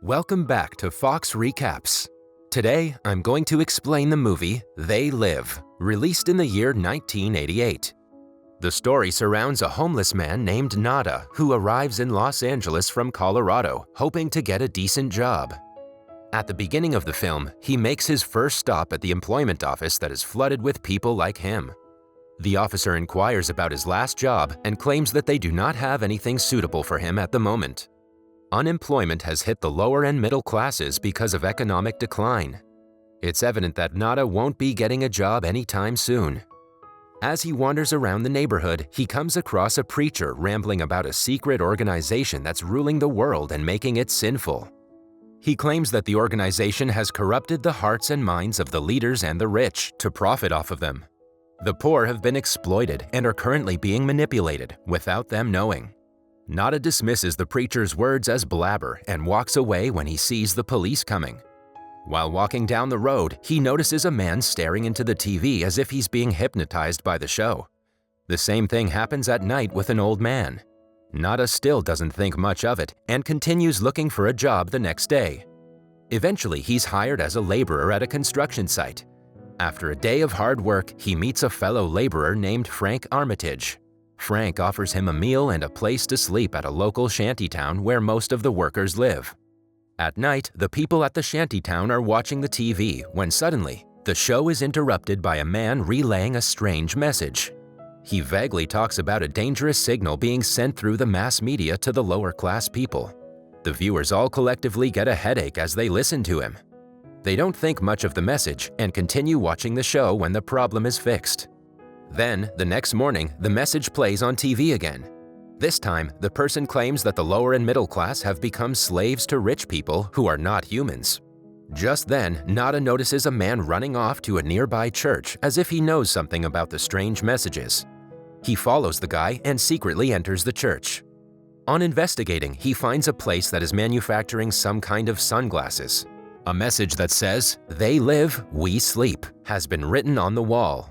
Welcome back to Fox Recaps. Today, I'm going to explain the movie They Live, released in the year 1988. The story surrounds a homeless man named Nada who arrives in Los Angeles from Colorado, hoping to get a decent job. At the beginning of the film, he makes his first stop at the employment office that is flooded with people like him. The officer inquires about his last job and claims that they do not have anything suitable for him at the moment. Unemployment has hit the lower and middle classes because of economic decline. It's evident that Nada won't be getting a job anytime soon. As he wanders around the neighborhood, he comes across a preacher rambling about a secret organization that's ruling the world and making it sinful. He claims that the organization has corrupted the hearts and minds of the leaders and the rich to profit off of them. The poor have been exploited and are currently being manipulated without them knowing. Nada dismisses the preacher's words as blabber and walks away when he sees the police coming. While walking down the road, he notices a man staring into the TV as if he's being hypnotized by the show. The same thing happens at night with an old man. Nada still doesn't think much of it and continues looking for a job the next day. Eventually, he's hired as a laborer at a construction site. After a day of hard work, he meets a fellow laborer named Frank Armitage. Frank offers him a meal and a place to sleep at a local shantytown where most of the workers live. At night, the people at the shantytown are watching the TV when suddenly, the show is interrupted by a man relaying a strange message. He vaguely talks about a dangerous signal being sent through the mass media to the lower class people. The viewers all collectively get a headache as they listen to him. They don't think much of the message and continue watching the show when the problem is fixed. Then, the next morning, the message plays on TV again. This time, the person claims that the lower and middle class have become slaves to rich people who are not humans. Just then, Nada notices a man running off to a nearby church as if he knows something about the strange messages. He follows the guy and secretly enters the church. On investigating, he finds a place that is manufacturing some kind of sunglasses. A message that says, "They live, we sleep," has been written on the wall.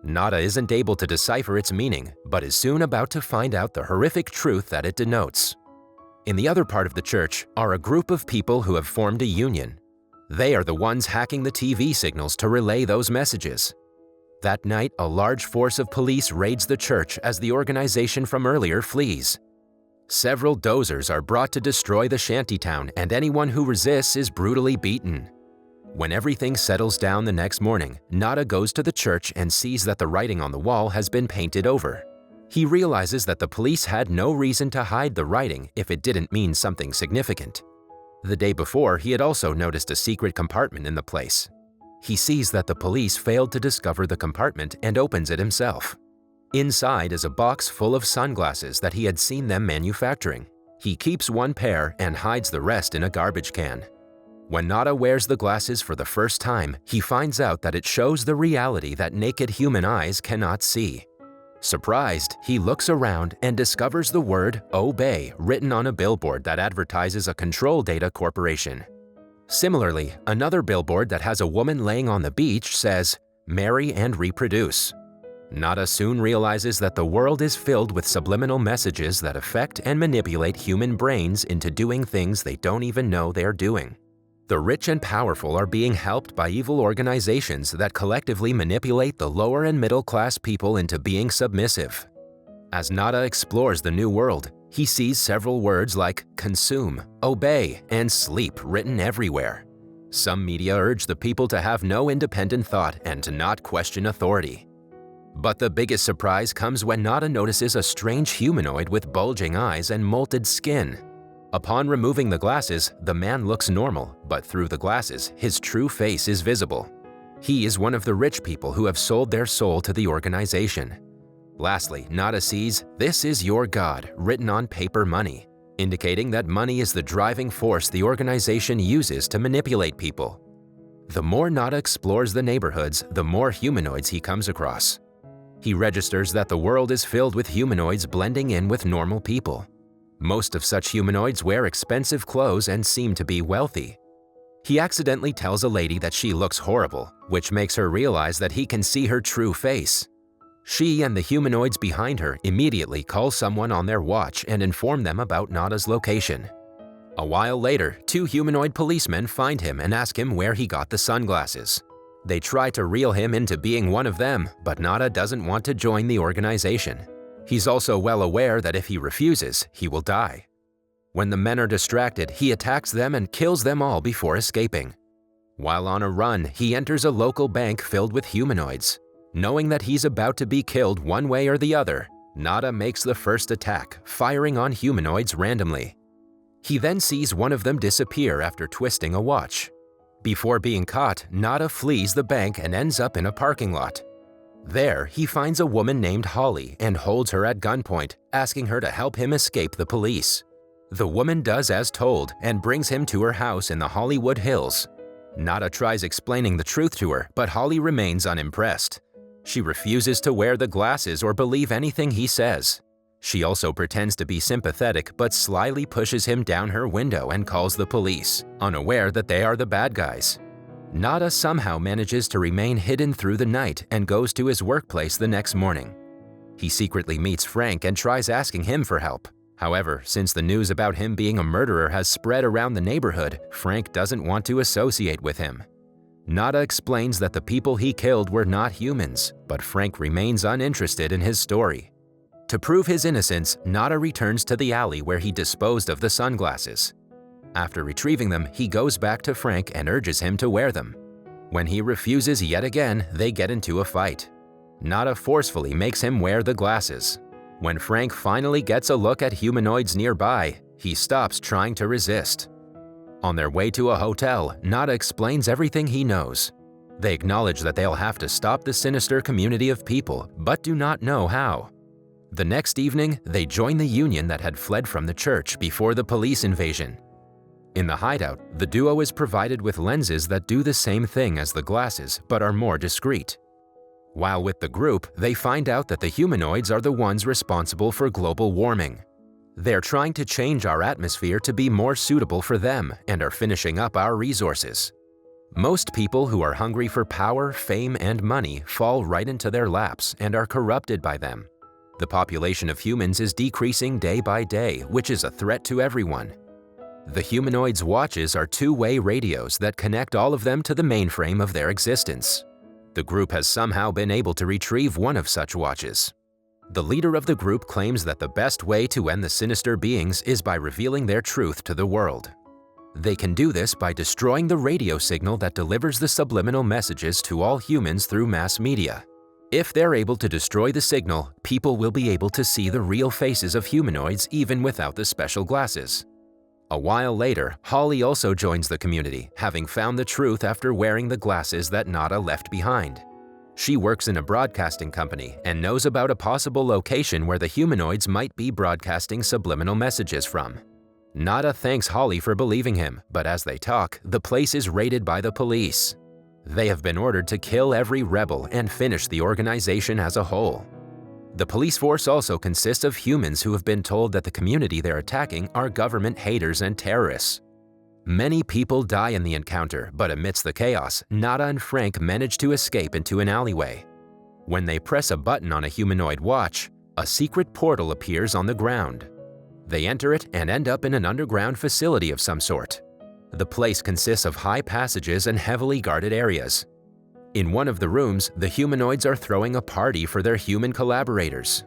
Nada isn't able to decipher its meaning, but is soon about to find out the horrific truth that it denotes. In the other part of the church are a group of people who have formed a union. They are the ones hacking the TV signals to relay those messages. That night, a large force of police raids the church as the organization from earlier flees. Several dozers are brought to destroy the shantytown, and anyone who resists is brutally beaten. When everything settles down the next morning, Nada goes to the church and sees that the writing on the wall has been painted over. He realizes that the police had no reason to hide the writing if it didn't mean something significant. The day before, he had also noticed a secret compartment in the place. He sees that the police failed to discover the compartment and opens it himself. Inside is a box full of sunglasses that he had seen them manufacturing. He keeps one pair and hides the rest in a garbage can. When Nada wears the glasses for the first time, he finds out that it shows the reality that naked human eyes cannot see. Surprised, he looks around and discovers the word "obey" written on a billboard that advertises a control data corporation. Similarly, another billboard that has a woman laying on the beach says, "Marry and reproduce." Nada soon realizes that the world is filled with subliminal messages that affect and manipulate human brains into doing things they don't even know they're doing. The rich and powerful are being helped by evil organizations that collectively manipulate the lower and middle class people into being submissive. As Nada explores the new world, he sees several words like consume, obey, and sleep written everywhere. Some media urge the people to have no independent thought and to not question authority. But the biggest surprise comes when Nada notices a strange humanoid with bulging eyes and molted skin. Upon removing the glasses, the man looks normal, but through the glasses, his true face is visible. He is one of the rich people who have sold their soul to the organization. Lastly, Nada sees, "This is your God," written on paper money, indicating that money is the driving force the organization uses to manipulate people. The more Nada explores the neighborhoods, the more humanoids he comes across. He registers that the world is filled with humanoids blending in with normal people. Most of such humanoids wear expensive clothes and seem to be wealthy. He accidentally tells a lady that she looks horrible, which makes her realize that he can see her true face. She and the humanoids behind her immediately call someone on their watch and inform them about Nada's location. A while later, two humanoid policemen find him and ask him where he got the sunglasses. They try to reel him into being one of them, but Nada doesn't want to join the organization. He's also well aware that if he refuses, he will die. When the men are distracted, he attacks them and kills them all before escaping. While on a run, he enters a local bank filled with humanoids. Knowing that he's about to be killed one way or the other, Nada makes the first attack, firing on humanoids randomly. He then sees one of them disappear after twisting a watch. Before being caught, Nada flees the bank and ends up in a parking lot. There, he finds a woman named Holly and holds her at gunpoint, asking her to help him escape the police. The woman does as told and brings him to her house in the Hollywood Hills. Nada tries explaining the truth to her, but Holly remains unimpressed. She refuses to wear the glasses or believe anything he says. She also pretends to be sympathetic but slyly pushes him down her window and calls the police, unaware that they are the bad guys. Nada somehow manages to remain hidden through the night and goes to his workplace the next morning. He secretly meets Frank and tries asking him for help. However, since the news about him being a murderer has spread around the neighborhood, Frank doesn't want to associate with him. Nada explains that the people he killed were not humans, but Frank remains uninterested in his story. To prove his innocence, Nada returns to the alley where he disposed of the sunglasses. After retrieving them, he goes back to Frank and urges him to wear them. When he refuses yet again, they get into a fight. Nada forcefully makes him wear the glasses. When Frank finally gets a look at humanoids nearby, he stops trying to resist. On their way to a hotel, Nada explains everything he knows. They acknowledge that they'll have to stop the sinister community of people, but do not know how. The next evening, they join the union that had fled from the church before the police invasion. In the hideout, the duo is provided with lenses that do the same thing as the glasses, but are more discreet. While with the group, they find out that the humanoids are the ones responsible for global warming. They're trying to change our atmosphere to be more suitable for them and are finishing up our resources. Most people who are hungry for power, fame, and money fall right into their laps and are corrupted by them. The population of humans is decreasing day by day, which is a threat to everyone. The humanoids' watches are two-way radios that connect all of them to the mainframe of their existence. The group has somehow been able to retrieve one of such watches. The leader of the group claims that the best way to end the sinister beings is by revealing their truth to the world. They can do this by destroying the radio signal that delivers the subliminal messages to all humans through mass media. If they're able to destroy the signal, people will be able to see the real faces of humanoids even without the special glasses. A while later, Holly also joins the community, having found the truth after wearing the glasses that Nada left behind. She works in a broadcasting company and knows about a possible location where the humanoids might be broadcasting subliminal messages from. Nada thanks Holly for believing him, but as they talk, the place is raided by the police. They have been ordered to kill every rebel and finish the organization as a whole. The police force also consists of humans who have been told that the community they're attacking are government haters and terrorists. Many people die in the encounter, but amidst the chaos, Nada and Frank manage to escape into an alleyway. When they press a button on a humanoid watch, a secret portal appears on the ground. They enter it and end up in an underground facility of some sort. The place consists of high passages and heavily guarded areas. In one of the rooms, the humanoids are throwing a party for their human collaborators.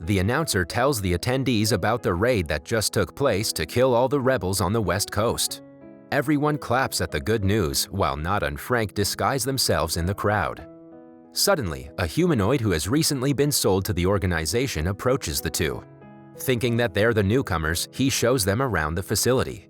The announcer tells the attendees about the raid that just took place to kill all the rebels on the West Coast. Everyone claps at the good news, while Nada and Frank disguise themselves in the crowd. Suddenly, a humanoid who has recently been sold to the organization approaches the two. Thinking that they're the newcomers, he shows them around the facility.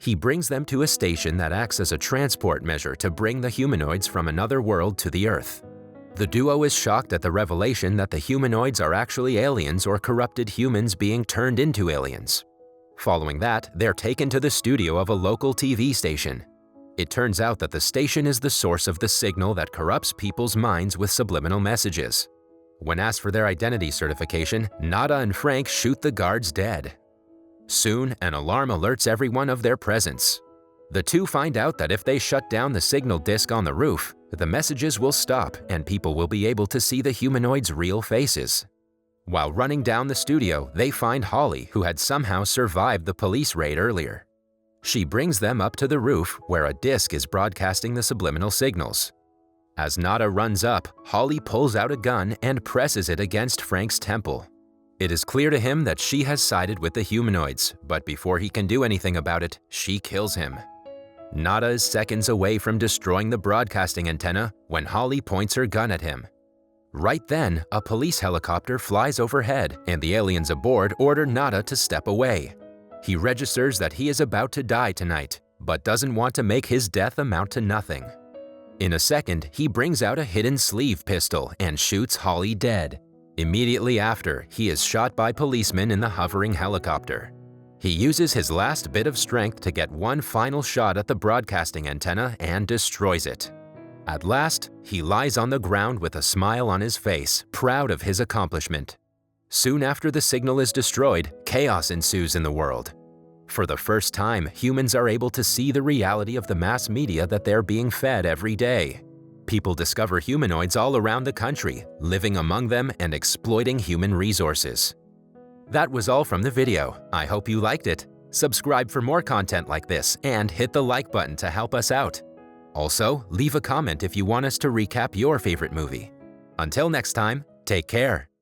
He brings them to a station that acts as a transport measure to bring the humanoids from another world to the Earth. The duo is shocked at the revelation that the humanoids are actually aliens or corrupted humans being turned into aliens. Following that, they're taken to the studio of a local TV station. It turns out that the station is the source of the signal that corrupts people's minds with subliminal messages. When asked for their identity certification, Nada and Frank shoot the guards dead. Soon, an alarm alerts everyone of their presence. The two find out that if they shut down the signal disc on the roof, the messages will stop and people will be able to see the humanoids' real faces. While running down the studio, they find Holly, who had somehow survived the police raid earlier. She brings them up to the roof where a disc is broadcasting the subliminal signals. As Nada runs up, Holly pulls out a gun and presses it against Frank's temple. It is clear to him that she has sided with the humanoids, but before he can do anything about it, she kills him. Nada is seconds away from destroying the broadcasting antenna when Holly points her gun at him. Right then, a police helicopter flies overhead and the aliens aboard order Nada to step away. He registers that he is about to die tonight, but doesn't want to make his death amount to nothing. In a second, he brings out a hidden sleeve pistol and shoots Holly dead. Immediately after, he is shot by policemen in the hovering helicopter. He uses his last bit of strength to get one final shot at the broadcasting antenna and destroys it. At last, he lies on the ground with a smile on his face, proud of his accomplishment. Soon after the signal is destroyed, chaos ensues in the world. For the first time, humans are able to see the reality of the mass media that they're being fed every day. People discover humanoids all around the country, living among them and exploiting human resources. That was all from the video. I hope you liked it. Subscribe for more content like this and hit the like button to help us out. Also, leave a comment if you want us to recap your favorite movie. Until next time, take care.